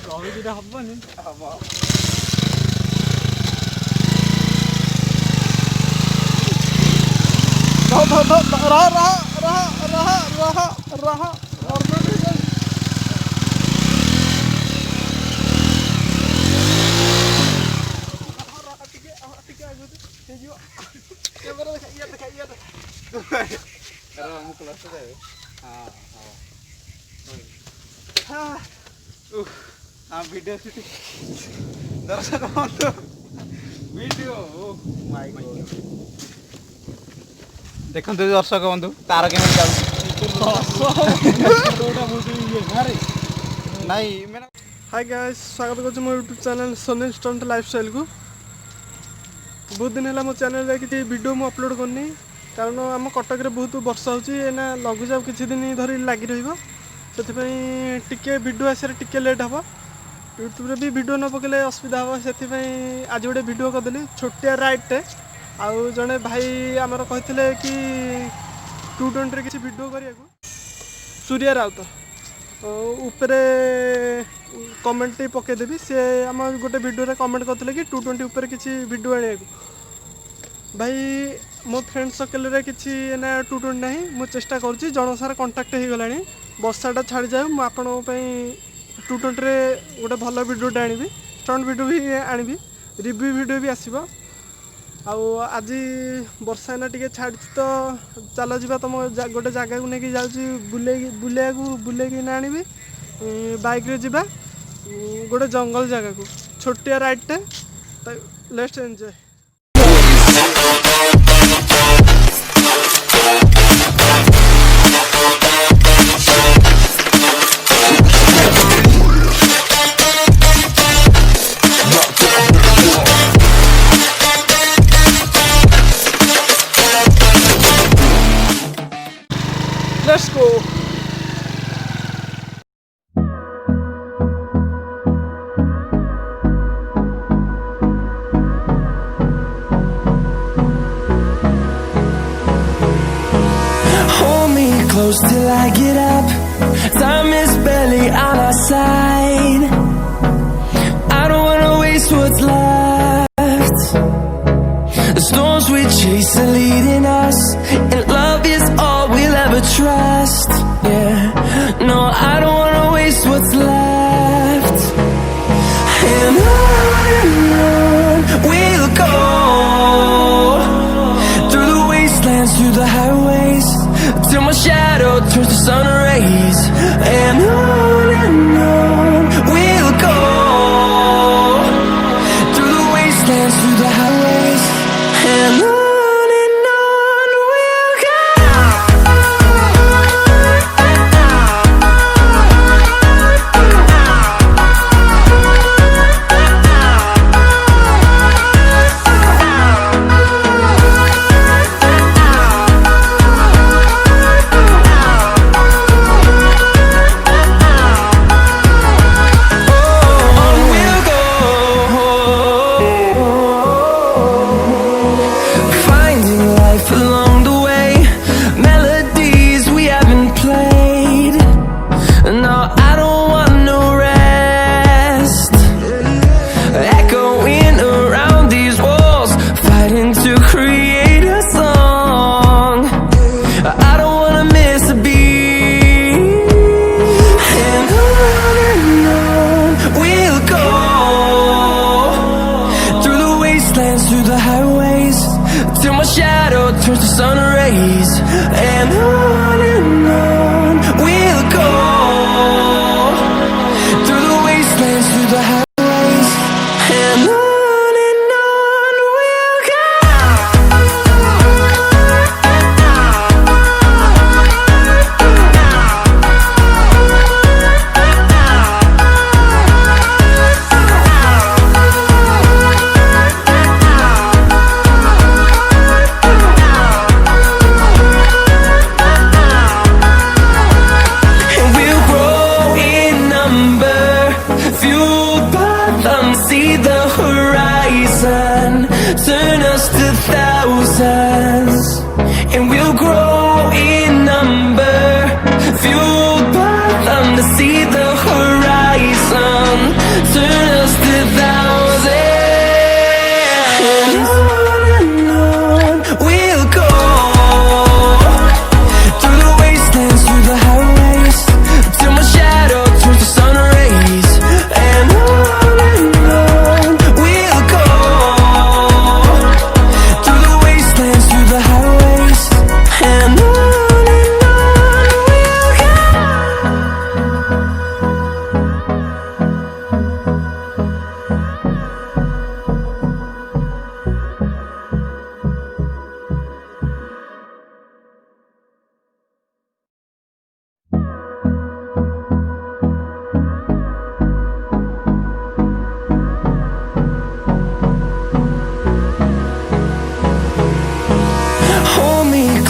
ରହିଲେ ହବନି ହବ। वीडियो दर्शक बंधु वीडियो देखते दर्शक बंधु तार के हाय गाइस स्वागत कर मो YouTube channel Sonil stunt lifestyle को। बहुत दिन है मो चैनल किसी वीडियो मु अपलोड करनी कारण आम कटक रे बहुत वर्षा होना लघुचाप किसी दिन धरी लगी रे वीडियो आसार टिके लेट हम यूट्यूब रे भी वीडियो न पकड़े असुविधा हम से आज गोटे वीडियो करदेली छोटिया राइडटे आउ जड़े भाई आमर कहते कि 220 रे किसी वीडियो करिया सूर्या राउत उपरे कमेंट पकईदेवी सी आम गोटे वीडियो रे कमेंट करते कि 220 उपरे किसी वीडियो आने भाई मो फ्रेंड सर्कल रे किसी ना 220 नहीं मु चेष्टा करुँची जन सारा कंटाक्ट हो गला वर्षाटा छाड़ी जाए मुझे आपण 220 रे गोटे भल वीडियोटे आनी स्टंट वीडियो भी आनी रिव्यू वीडियो भी आसो आज वर्षा ना टी छाड़ी तो चल जा तुम गोटे जगह को लेकिन जाऊँगी बुले ना आनी बाइक रे जीवा गोटे जंगल जगह को छोटिया राइडटे let's enjoy. Let's go. Hold me close till I get up. Time is barely on our side. I don't wanna waste what's left. The storms we chase are leading us, and love is all we'll ever trust. Yeah, no, I don't wanna waste what's left. And on we'll go, through the wastelands, through the highways, till my shadow turns to sun rays. And on we'll go, through the wastelands, through the highways, and on. Through the highways, till my shadow turns to sun rays. And on we'll go, through the wastelands, through the highways, and on we'll go.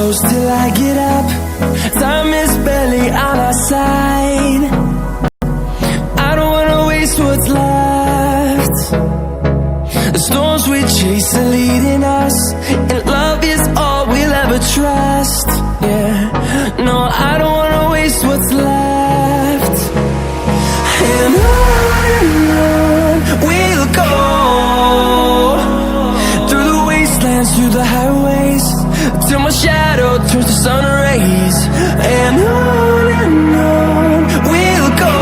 close till I get up. Time is barely on our side. I don't wanna waste what's left. The storms we chase are leading us, and love is all we'll ever trust. Yeah, no, I don't wanna waste what's left. And on we'll go, through the wastelands, through the highways, till my shadow turns to sun rays. And on we'll go,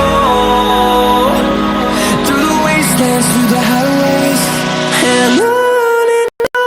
through the wastelands, through the highways, and on we'll go.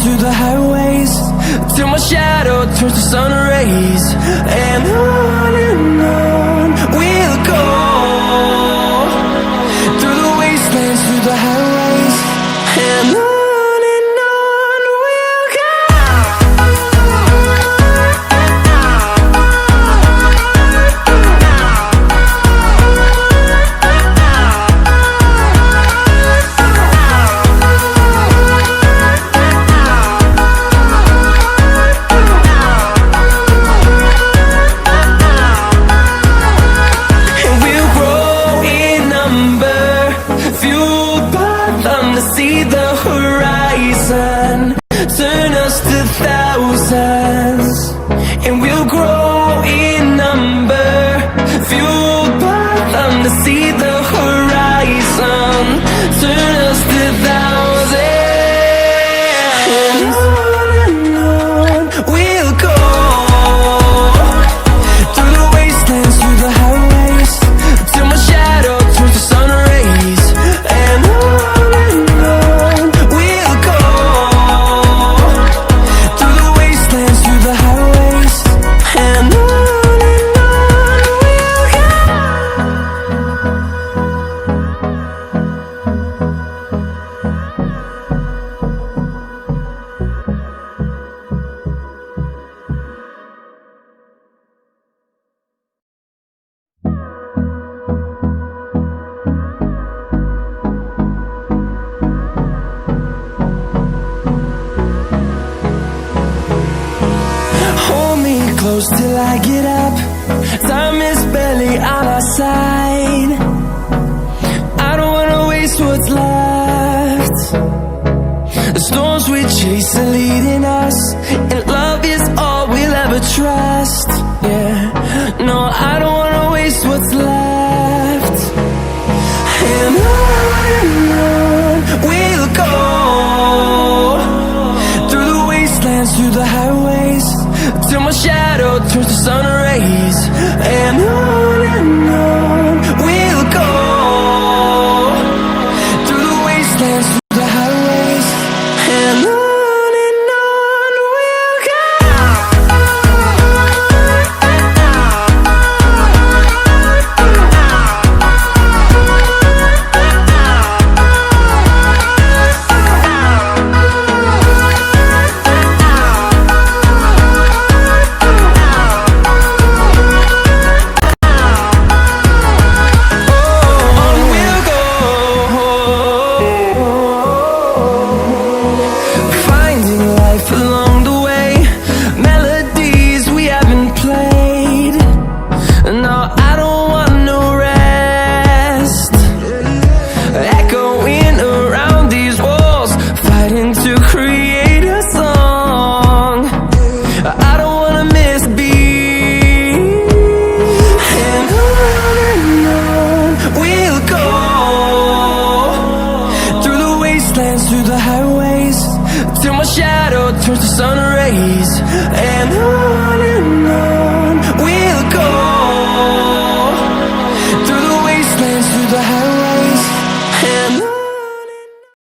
Through the highways, till my shadow turns to sun rays. And on we'll go, through the wastelands, through the highways, and on we'll go. See the horizon, turn us to thousands, and we'll grow in number, fueled by them to see the horizon, turn us to thousands, and on we'll go, through the wastelands, through the highways, till my shadow turns to sun rays. And close till I get up. Time is barely on our side. I don't wanna waste what's left. The storms we chase are leading us, and love is all we'll ever trust. Yeah, no, I don't wanna waste what's left. And on we'll go, through the wastelands, through the highways, till my shadow turns to sun rays. And on we'll go, through the wastelands, through the highways, and on we'll go. the highways till my shadow turns to sun rays, and on